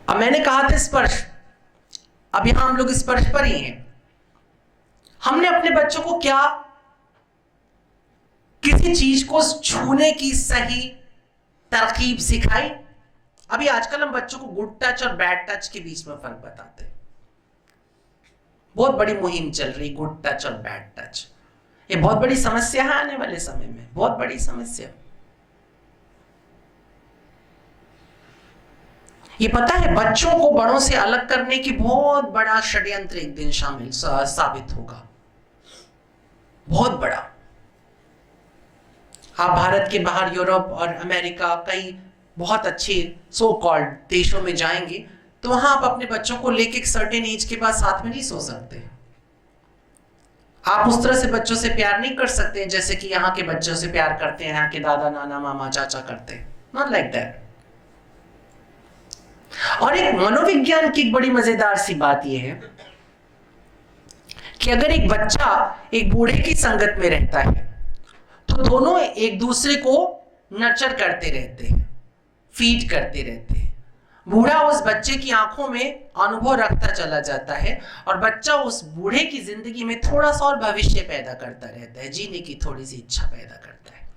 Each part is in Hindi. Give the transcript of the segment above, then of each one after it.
अब मैंने कहा था स्पर्श, अब यहां हम लोग स्पर्श पर ही हैं। हमने अपने बच्चों को क्या किसी चीज को छूने की सही तरकीब सिखाई? अभी आजकल हम बच्चों को गुड टच और बैड टच के बीच में फर्क बताते हैं। बहुत बड़ी मुहिम चल रही, गुड टच और बैड टच। ये बहुत बड़ी समस्या है आने वाले समय में, बहुत बड़ी समस्या। ये पता है बच्चों को बड़ों से अलग करने की बहुत बड़ा षड्यंत्र एक दिन शामिल साबित होगा, बहुत बड़ा। आप भारत के बाहर यूरोप और अमेरिका, कई बहुत अच्छे सो कॉल्ड देशों में जाएंगे तो वहां आप अपने बच्चों को लेके एक सर्टेन एज के बाद साथ में नहीं सो सकते। आप उस तरह से बच्चों से प्यार नहीं कर सकते जैसे कि यहाँ के बच्चों से प्यार करते हैं, यहाँ के दादा नाना मामा चाचा करते हैं। Not like that. और एक मनोविज्ञान की एक बड़ी मजेदार सी बात यह है कि अगर एक बच्चा एक बूढ़े की संगत में रहता है तो दोनों एक दूसरे को नर्चर करते रहते हैं, फीड करते रहते हैं। बूढ़ा उस बच्चे की आंखों में अनुभव रखता चला जाता है और बच्चा उस बूढ़े की जिंदगी में थोड़ा सा और भविष्य पैदा करता रहता है, जीने की थोड़ी सी इच्छा पैदा करता है।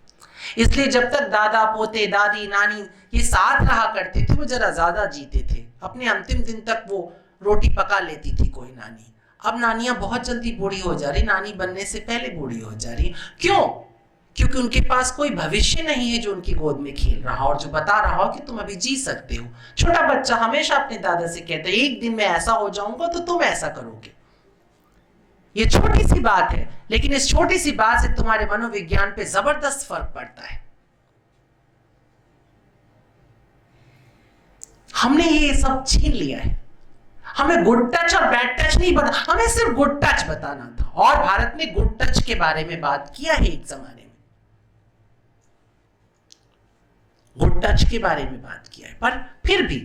इसलिए जब तक दादा पोते दादी नानी ये साथ रहा करते थे वो जरा ज्यादा जीते थे, अपने अंतिम दिन तक वो रोटी पका लेती थी कोई नानी। अब नानियां बहुत जल्दी बूढ़ी हो जा रही, नानी बनने से पहले बूढ़ी हो जा रही। क्यों? क्योंकि उनके पास कोई भविष्य नहीं है जो उनकी गोद में खेल रहा और जो बता रहा हो कि तुम अभी जी सकते हो। छोटा बच्चा हमेशा अपने दादा से कहता है एक दिन मैं ऐसा हो जाऊंगा तो तुम ऐसा करोगे। ये छोटी सी बात है, लेकिन इस छोटी सी बात से तुम्हारे मनोविज्ञान पे जबरदस्त फर्क पड़ता है। हमने ये सब छीन लिया है। हमें गुड टच और बैड टच नहीं बता, हमें सिर्फ गुड टच बताना था। और भारत ने गुड टच के बारे में बात किया है एक जमाने में, गुड टच के बारे में बात किया है, पर फिर भी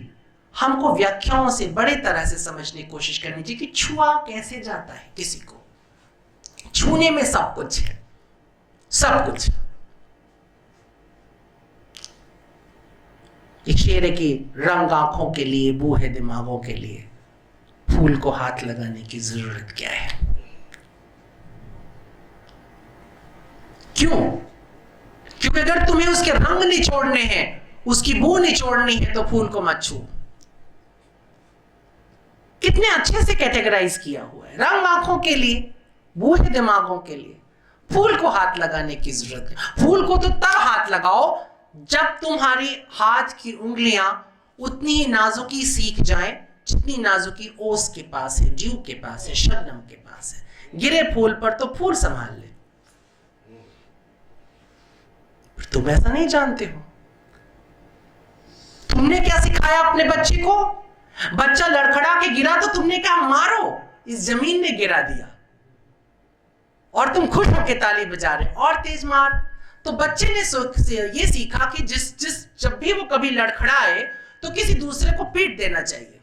हमको व्याख्याओं से बड़े तरह से समझने की कोशिश करनी चाहिए कि छुआ कैसे जाता है किसी को। छूने में सब कुछ है, सब कुछ। एक शेर है कि रंग आंखों के लिए बूहे दिमागों के लिए फूल को हाथ लगाने की जरूरत क्या है? क्यों? क्योंकि अगर तुम्हें उसके रंग निचोड़ने हैं, उसकी बू निचोड़नी है तो फूल को मत छू। कितने अच्छे से कैटेगराइज किया हुआ है। रंग आंखों के लिए, बूहे दिमागों के लिए फूल को हाथ लगाने की जरूरत है। फूल को तो तब हाथ लगाओ जब तुम्हारी हाथ की उंगलियां उतनी ही नाजुकी सीख जाएं जितनी नाजुकी ओस के पास है, जीव के पास है, शबनम के पास है। गिरे फूल पर तो फूल संभाल ले। तुम ऐसा नहीं जानते हो। तुमने क्या सिखाया अपने बच्चे को? बच्चा लड़खड़ा के गिरा तो तुमने क्या मारो, इस जमीन ने गिरा दिया और तुम खुश होकर ताली बजा रहे और तेज मार। तो बच्चे ने ये सीखा कि जब भी वो कभी लड़खड़ाए तो किसी दूसरे को पीट देना चाहिए,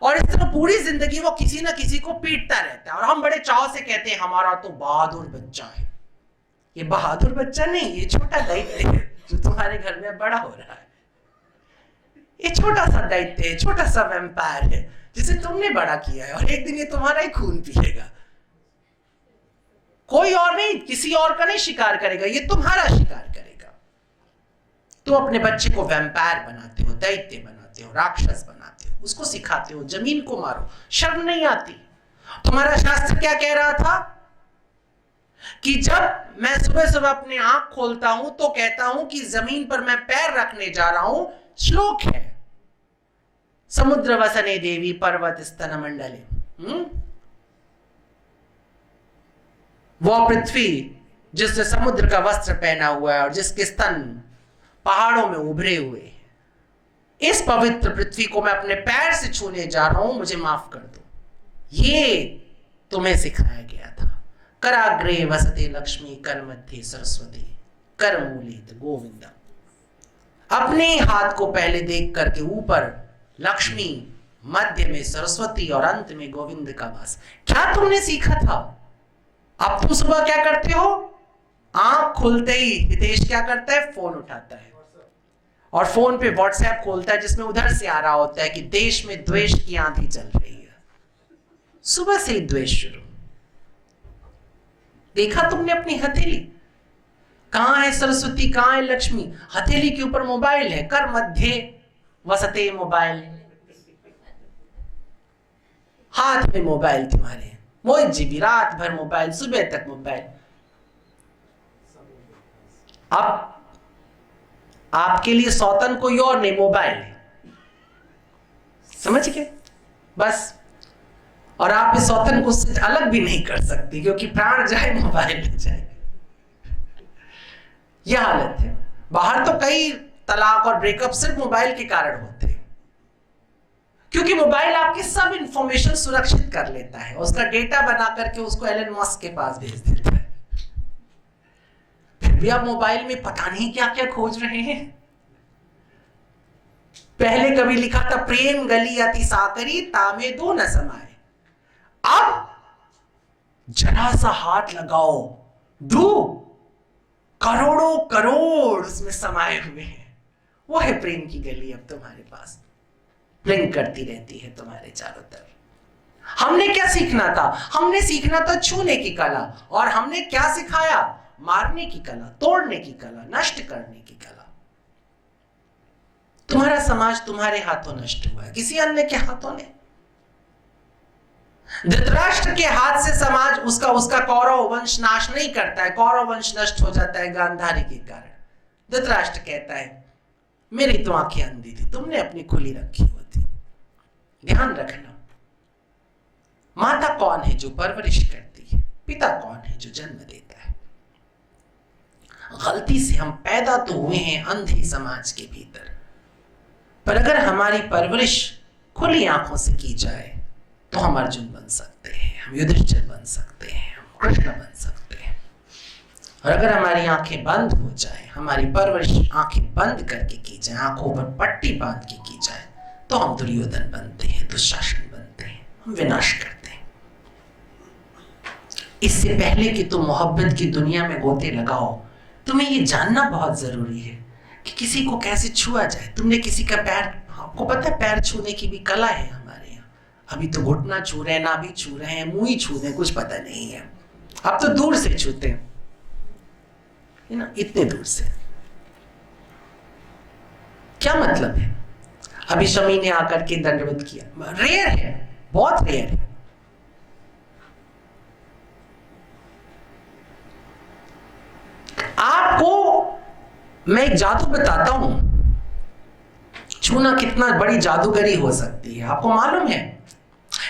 और इस तरह पूरी जिंदगी वो किसी ना किसी को पीटता रहता है। और हम बड़े चाव से कहते हैं हमारा तो बहादुर बच्चा है। ये बहादुर बच्चा नहीं, ये छोटा दैत्य है जो तुम्हारे घर में बड़ा हो रहा है। ये छोटा सा दैत्य है, छोटा सा वैम्पायर है जिसे तुमने बड़ा किया है, और एक दिन ये तुम्हारा ही खून पिएगा। कोई और नहीं, किसी और का नहीं शिकार करेगा, ये तुम्हारा शिकार करेगा। तुम अपने बच्चे को वैम्पायर बनाते हो, दैत्य बनाते हो, राक्षस बनाते हो, उसको सिखाते हो जमीन को मारो। शर्म नहीं आती? तुम्हारा शास्त्र क्या कह रहा था कि जब मैं सुबह सुबह अपनी आंख खोलता हूं तो कहता हूं कि जमीन पर मैं पैर रखने जा रहा हूं। श्लोक है, समुद्र वसने देवी पर्वत स्तन मंडले। वो पृथ्वी जिसने समुद्र का वस्त्र पहना हुआ है और जिसके स्तन पहाड़ों में उभरे हुए हैं, इस पवित्र पृथ्वी को मैं अपने पैर से छूने जा रहा हूं, मुझे माफ कर दो। ये तुम्हें सिखाया गया था। कराग्रे वसते लक्ष्मी, कर मध्ये सरस्वती, कर मूले गोविंदा। अपने हाथ को पहले देख करके ऊपर लक्ष्मी, मध्य में सरस्वती और अंत में गोविंद का वास। क्या तुमने सीखा था? अब तुम सुबह क्या करते हो? आंख खुलते ही हितेश क्या करता है? फोन उठाता है और फोन पे व्हाट्सएप खोलता है जिसमें उधर से आ रहा होता है कि देश में द्वेष की आंधी चल रही है। सुबह से ही द्वेष शुरू। देखा तुमने अपनी हथेली? कहां है सरस्वती, कहां है लक्ष्मी? हथेली के ऊपर मोबाइल है, कर मध्य वसते मोबाइल, हाथ में मोबाइल तुम्हारे। मोहित जी भी रात भर मोबाइल, सुबह तक मोबाइल। अब आपके लिए सौतन कोई और नहीं, मोबाइल है, समझ गए? बस। और आप इस सौतन को उससे अलग भी नहीं कर सकते, क्योंकि प्राण जाए मोबाइल ले जाए। यह हालत है। बाहर तो कई तलाक और ब्रेकअप सिर्फ मोबाइल के कारण होते हैं, क्योंकि मोबाइल आपकी सब इंफॉर्मेशन सुरक्षित कर लेता है, उसका डेटा बना करके उसको एलन मस्क के पास भेज देता है। फिर भी आप मोबाइल में पता नहीं क्या क्या खोज रहे हैं। पहले कभी लिखा था प्रेम गली अति साकरी तामे दो न समाए, अब जरा सा हाथ लगाओ, दो करोड़ों करोड़ उसमें समाये हुए हैं। वो है प्रेम की गली अब तुम्हारे पास, ब्लिंक करती रहती है तुम्हारे चारों तरफ। हमने क्या सीखना था? हमने सीखना था छूने की कला, और हमने क्या सिखाया? मारने की कला, तोड़ने की कला, नष्ट करने की कला। तुम्हारा समाज तुम्हारे हाथों नष्ट हुआ है, किसी अन्य के हाथों ने। धृतराष्ट्र के हाथ से समाज उसका कौरव वंश नाश नहीं करता है, कौरव वंश नष्ट हो जाता है गांधारी के कारण। धृतराष्ट्र कहता है मेरी तो आंखें अंधी थी, तुमने अपनी खुली रखी होती। ध्यान रखना, माता कौन है जो परवरिश करती है, पिता कौन है जो जन्म देता है। गलती से हम पैदा तो हुए हैं अंधे समाज के भीतर, पर अगर हमारी परवरिश खुली आंखों से की जाए तो हम अर्जुन बन सकते हैं, हम युधिष्ठिर बन सकते हैं, हम कृष्ण बन सकते हैं। और अगर हमारी आंखें बंद हो जाए, हमारी परवरिश आंखें बंद करके की जाए, आंखों पर पट्टी बांध के की जाए, तो हम दुर्योधन बनते हैं, दुशासन बनते हैं, हम विनाश करते हैं। इससे पहले कि तुम मोहब्बत की दुनिया में गोते लगाओ, तुम्हें ये जानना बहुत जरूरी है कि किसी को कैसे छुआ जाए। तुमने किसी का पैर, आपको पता है पैर छूने की भी कला है हमारे यहाँ। अभी तो घुटना छू रहे हैं, नाभि छू रहे हैं, मुंह ही छू रहे हैं, कुछ पता नहीं है। अब तो दूर से छूते हैं, है ना, इतने दूर से। क्या मतलब है? अभी शमी ने आकर के दंडवत किया, रेयर है, बहुत रेयर है। आपको मैं एक जादू बताता हूं, छूना कितना बड़ी जादूगरी हो सकती है। आपको मालूम है,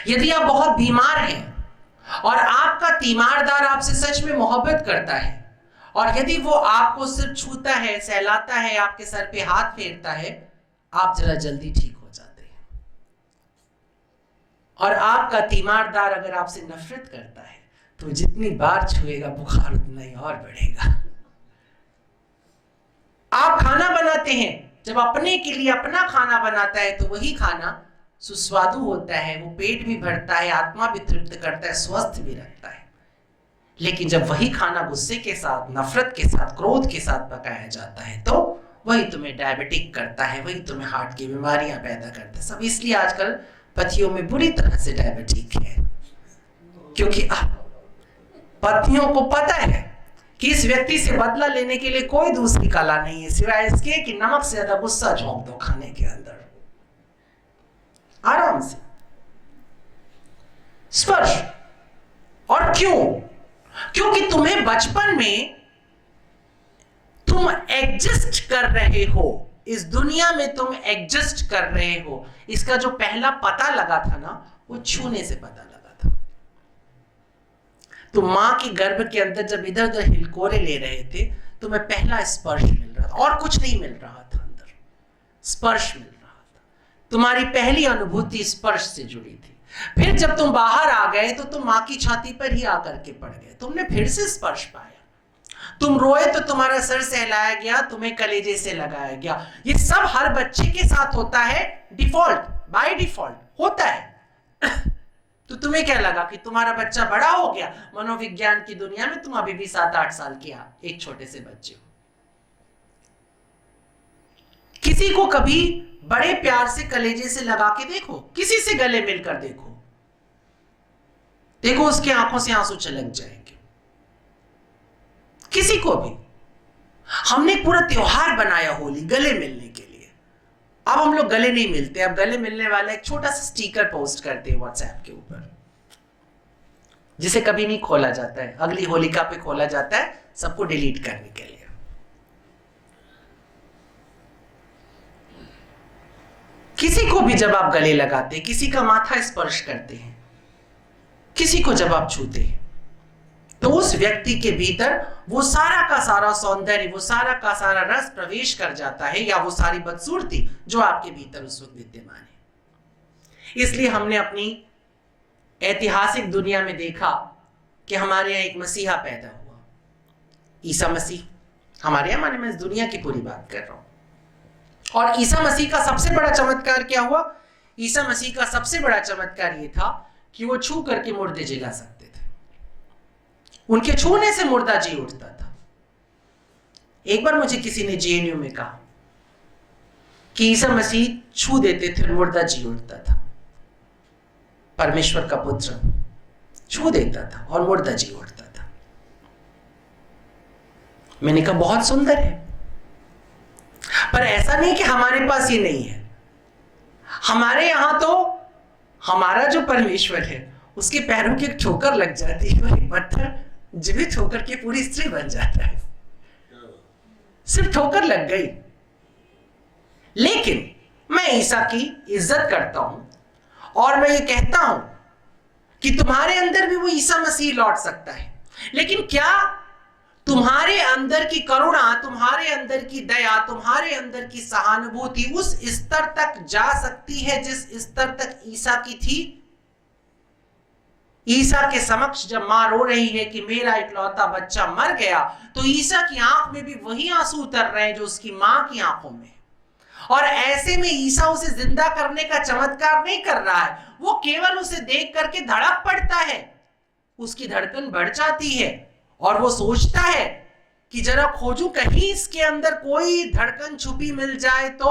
यदि आप बहुत बीमार हैं और आपका तीमारदार आपसे सच में मोहब्बत करता है, और यदि वो आपको सिर्फ छूता है, सहलाता है, आपके सर पे हाथ फेरता है, आप जरा जल्दी ठीक हो जाते हैं। और आपका तीमारदार अगर आपसे नफरत करता है तो जितनी बार छुएगा बुखार उतना ही और बढ़ेगा। आप खाना बनाते हैं, जब अपने के लिए अपना खाना बनाता है तो वही खाना सुस्वादु होता है, वो पेट भी भरता है, आत्मा भी तृप्त करता है, स्वस्थ भी रहता है। लेकिन जब वही खाना गुस्से के साथ, नफरत के साथ, क्रोध के साथ पकाया जाता है तो वही तुम्हें डायबिटिक करता है, वही तुम्हें हार्ट की बीमारियां पैदा करता है। सब इसलिए आजकल पतियों में बुरी तरह से डायबिटिक है, क्योंकि पत्नियों को पता है कि इस व्यक्ति से बदला लेने के लिए कोई दूसरी कला नहीं है सिवाय इसके कि नमक से ज्यादा गुस्सा झोंक दो खाने के अंदर, आराम से। स्पर्श। और क्यों? क्योंकि तुम्हें बचपन में तुम एडजस्ट कर रहे हो, इस दुनिया में तुम एडजस्ट कर रहे हो। इसका जो पहला पता लगा था ना, वो छूने से पता लगा था। तो मां के गर्भ के अंदर जब इधर उधर हिलकोरे ले रहे थे, तुम्हें पहला स्पर्श मिल रहा था, और कुछ नहीं मिल रहा था, अंदर स्पर्श मिल रहा था। तुम्हारी पहली अनुभूति स्पर्श से जुड़ी थी। फिर जब तुम बाहर आ गए तो तुम मां की छाती पर ही आकर के पड़ गए, तुमने फिर से स्पर्श पाया। तुम रोए तो तुम्हारा सर सहलाया गया, तुम्हें कलेजे से लगाया गया। ये सब हर बच्चे के साथ होता है, डिफॉल्ट, बाय डिफॉल्ट होता है। तो तुम्हें क्या लगा कि तुम्हारा बच्चा बड़ा हो गया? मनोविज्ञान की दुनिया में तुम अभी भी 7-8 साल के एक छोटे से बच्चे हो। किसी को कभी बड़े प्यार से कलेजे से लगा के देखो, किसी से गले मिलकर देखो, देखो उसकी आंखों से आंसू छलक जाएंगे। किसी को भी। हमने पूरा त्योहार बनाया होली गले मिलने के लिए। अब हम लोग गले नहीं मिलते, अब गले मिलने वाला एक छोटा सा स्टिकर पोस्ट करते हैं व्हाट्सएप के ऊपर, जिसे कभी नहीं खोला जाता है, अगली होलिका पे खोला जाता है सबको डिलीट करने के लिए। किसी को भी जब आप गले लगाते हैं, किसी का माथा स्पर्श करते हैं, किसी को जब आप छूते हैं, तो उस व्यक्ति के भीतर वो सारा का सारा सौंदर्य, वो सारा का सारा रस प्रवेश कर जाता है, या वो सारी बदसूरती जो आपके भीतर उस वक्त विद्यमान है। इसलिए हमने अपनी ऐतिहासिक दुनिया में देखा कि हमारे यहाँ एक मसीहा पैदा हुआ, ईसा मसीह। हमारे यहाँ माने मैं इस दुनिया की पूरी बात कर रहा हूं। और ईसा मसीह का सबसे बड़ा चमत्कार क्या हुआ? ईसा मसीह का सबसे बड़ा चमत्कार यह था कि वो छू करके मुर्दे जिला सकते थे। उनके छूने से मुर्दा जी उठता था। एक बार मुझे किसी ने जेएनयू में कहा कि ईसा मसीह छू देते थे, मुर्दा जी उठता था। परमेश्वर का पुत्र छू देता था और मुर्दा जी उठता था। मैंने कहा बहुत सुंदर है, पर ऐसा नहीं कि हमारे पास ये नहीं है। हमारे यहां तो हमारा जो परमेश्वर है उसके पैरों की एक ठोकर लग जाती है और एक पत्थर जीवित होकर के पूरी स्त्री बन जाता है। सिर्फ ठोकर लग गई। लेकिन मैं ईसा की इज्जत करता हूं और मैं ये कहता हूं कि तुम्हारे अंदर भी वो ईसा मसीह लौट सकता है। लेकिन क्या तुम्हारे अंदर की करुणा, तुम्हारे अंदर की दया, तुम्हारे अंदर की सहानुभूति उस स्तर तक जा सकती है जिस स्तर तक ईसा की थी? ईसा के समक्ष जब मां रो रही है कि मेरा इकलौता बच्चा मर गया, तो ईसा की आंख में भी वही आंसू उतर रहे हैं जो उसकी मां की आंखों में। और ऐसे में ईसा उसे जिंदा करने का चमत्कार नहीं कर रहा है, वो केवल उसे देख करके धड़क पड़ता है, उसकी धड़कन बढ़ जाती है और वो सोचता है कि जरा खोजूं कहीं इसके अंदर कोई धड़कन छुपी मिल जाए तो।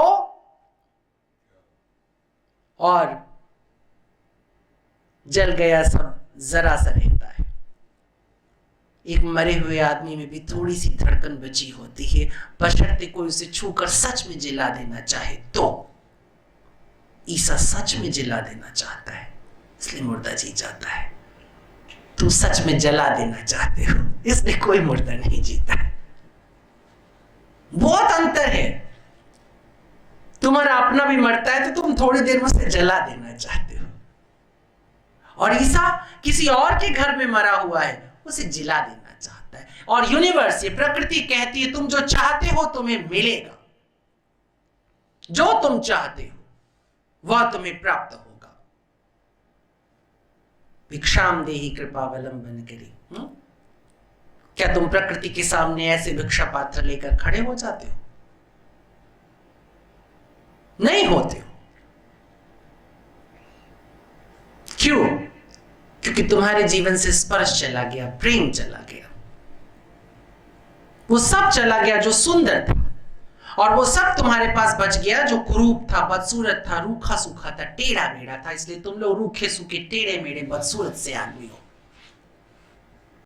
और जल गया सब जरा सा रहता है। एक मरे हुए आदमी में भी थोड़ी सी धड़कन बची होती है, बशर्ते कोई उसे छूकर सच में जिला देना चाहे तो। ईसा सच में जिला देना चाहता है, इसलिए मुर्दा जी जाता है। तुम सच में जला देना चाहते हो, इसलिए कोई मुर्दा नहीं जीता है। बहुत अंतर है। तुम्हारा अपना भी मरता है तो तुम थोड़ी देर में उसे जला देना चाहते हो, और ईसा किसी और के घर में मरा हुआ है, उसे जिला देना चाहता है। और यूनिवर्स, ये प्रकृति कहती है तुम जो चाहते हो तुम्हें मिलेगा, जो तुम चाहते हो वह तुम्हें प्राप्त होगा। भिक्षाम देहि कृपावलंबन करी। क्या तुम प्रकृति के सामने ऐसे भिक्षा पात्र लेकर खड़े हो जाते हो? नहीं होते हो। क्यों? क्योंकि तुम्हारे जीवन से स्पर्श चला गया, प्रेम चला गया, वो सब चला गया जो सुंदर था, और वो सब तुम्हारे पास बच गया जो कुरूप था, बदसूरत था, रूखा सूखा था, टेढ़ा मेढ़ा था। इसलिए तुम लोग रूखे सूखे टेढ़े मेढ़े बदसूरत से आदमी हो।